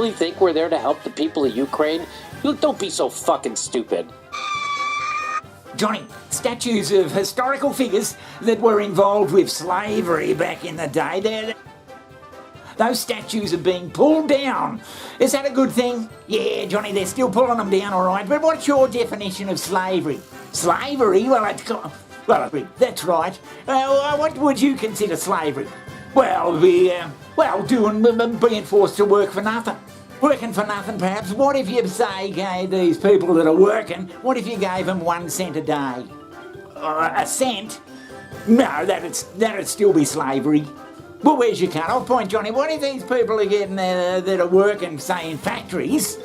really think we're there to help the people of Ukraine? Look, don't be so fucking stupid. Johnny, statues of historical figures that were involved with slavery back in the day, those statues are being pulled down. Is that a good thing? Yeah, Johnny, they're still pulling them down, all right. But what's your definition of slavery? Slavery? Well, that's right. What would you consider slavery? Well, being forced to work for nothing. Working for nothing, perhaps. What if you, say, gave these people that are working, what if you gave them 1 cent a day? A cent? No, that'd still be slavery. Well, where's your cut-off point, Johnny? What if these people are getting that are working, say, in factories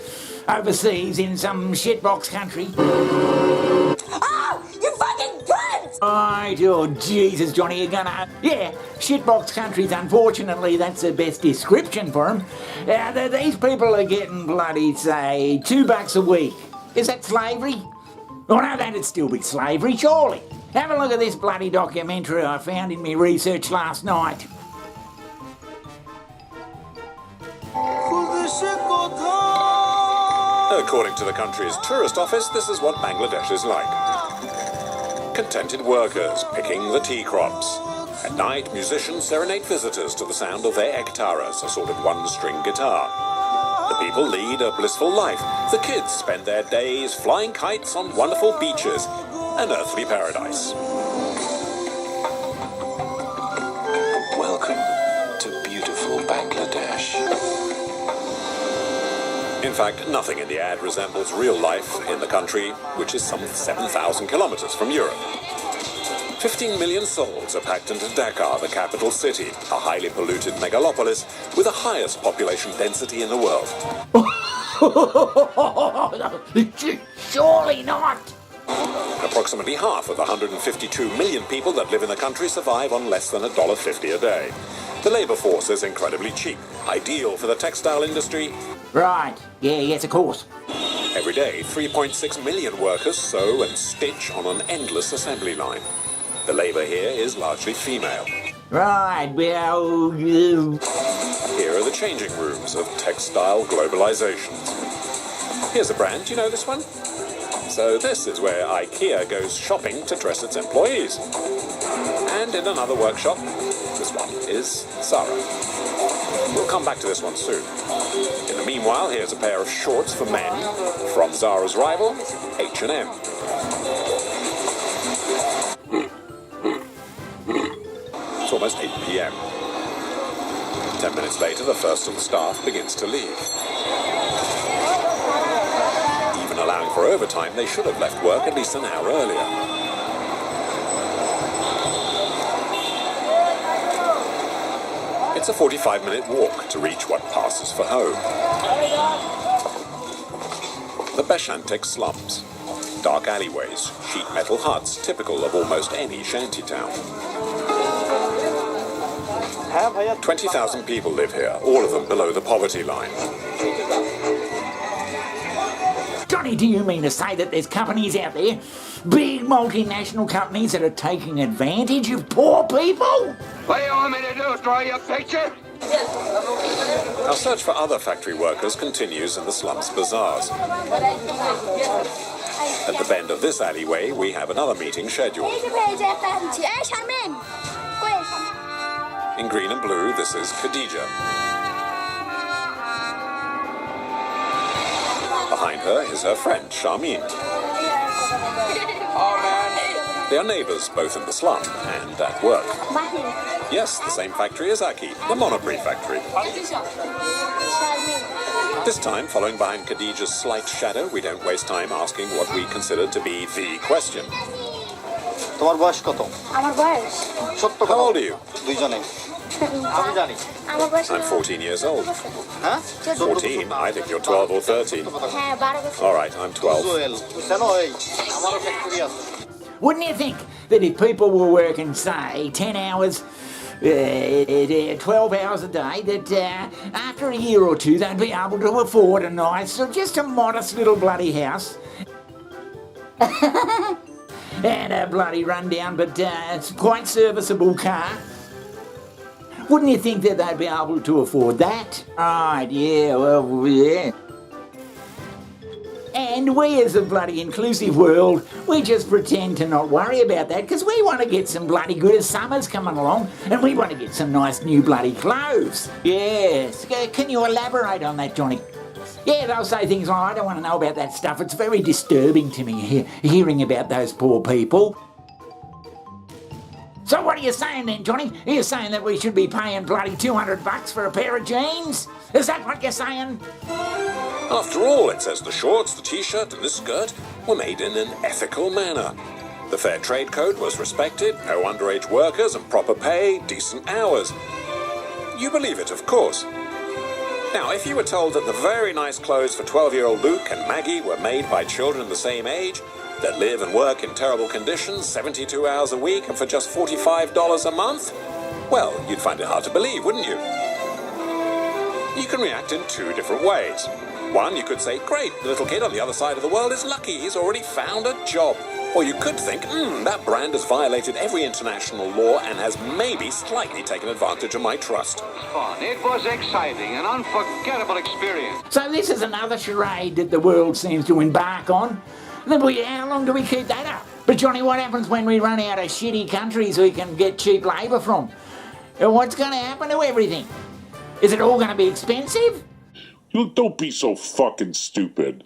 overseas in some shitbox country? Oh, you fucking cunt! Right, oh, Jesus, Johnny, you're gonna... Yeah, shitbox countries, unfortunately, that's the best description for them. These people are getting bloody, say, $2 a week. Is that slavery? Oh, no, that'd still be slavery, surely. Have a look at this bloody documentary I found in me research last night. According to the country's tourist office, this is what Bangladesh is like. Contented workers picking the tea crops. At night, musicians serenade visitors to the sound of their ektaras, a sort of one-string guitar. The people lead a blissful life. The kids spend their days flying kites on wonderful beaches, an earthly paradise. Welcome to beautiful Bangladesh. In fact, nothing in the ad resembles real life in the country, which is some 7,000 kilometers from Europe. 15 million souls are packed into Dhaka, the capital city, a highly polluted megalopolis with the highest population density in the world. Surely not! Approximately half of the 152 million people that live in the country survive on less than $1.50 a day. The labour force is incredibly cheap, ideal for the textile industry. Right, yes, of course. Every day, 3.6 million workers sew and stitch on an endless assembly line. The labour here is largely female. Right, well... Here are the changing rooms of textile globalization. Here's a brand, do you know this one? So this is where IKEA goes shopping to dress its employees. And in another workshop, this one is Zara. We'll come back to this one soon. In the meanwhile, here's a pair of shorts for men from Zara's rival, H&M. It's almost 8 p.m. 10 minutes later, the first of the staff begins to leave. Even allowing for overtime, they should have left work at least an hour earlier. It's a 45-minute walk to reach what passes for home. The Beshantek slums. Dark alleyways, sheet metal huts, typical of almost any shanty town. 20,000 people live here, all of them below the poverty line. Johnny, do you mean to say that there's companies out there, big multinational companies that are taking advantage of poor people? What do you want me to do, draw you a picture? Our search for other factory workers continues in the slums bazaars. At the bend of this alleyway, we have another meeting scheduled. In green and blue, this is Khadija. Behind her is her friend, Sharmeen. They are neighbours, both in the slum and at work. Yes, the same factory as Aki, the Monoprix factory. This time, following behind Khadija's slight shadow, we don't waste time asking what we consider to be the question. তোমার বয়স কত? আমার বয়স সত্য How old are you? দুইজনে আমি জানি আমার বয়স I'm 14 years old. হ্যাঁ 14? I think you're 12 or 13. হ্যাঁ 12 বছর All right, I'm 12. জুয়েল জানো এই আমারও ফ্যাক্টরি আছে Wouldn't you think that if people were working, say, 10 hours, 12 hours a day, that after a year or two they'd be able to afford a nice, or just a modest little bloody house? And a bloody rundown but quite serviceable car? Wouldn't you think that they'd be able to afford that? Right, yeah, well, yeah. And we as a bloody inclusive world, we just pretend to not worry about that because we want to get some bloody good as summer's coming along and we want to get some nice new bloody clothes. Yes. Can you elaborate on that, Johnny? Yeah, they'll say things like, I don't want to know about that stuff. It's very disturbing to me hearing about those poor people. So what are you saying then, Johnny? Are you saying that we should be paying bloody $200 for a pair of jeans? Is that what you're saying? After all, it says the shorts, the t-shirt and this skirt were made in an ethical manner. The Fair Trade Code was respected, no underage workers and proper pay, decent hours. You believe it, of course. Now, if you were told that the very nice clothes for 12-year-old Luke and Maggie were made by children the same age, that live and work in terrible conditions, 72 hours a week and for just $45 a month, well, you'd find it hard to believe, wouldn't you? You can react in two different ways. One, you could say, great, the little kid on the other side of the world is lucky, he's already found a job. Or you could think, that brand has violated every international law and has maybe slightly taken advantage of my trust. Fun. It was exciting, an unforgettable experience. So this is another charade that the world seems to embark on. Then how long do we keep that up? But Johnny, what happens when we run out of shitty countries we can get cheap labour from? What's going to happen to everything? Is it all going to be expensive? Don't be so fucking stupid.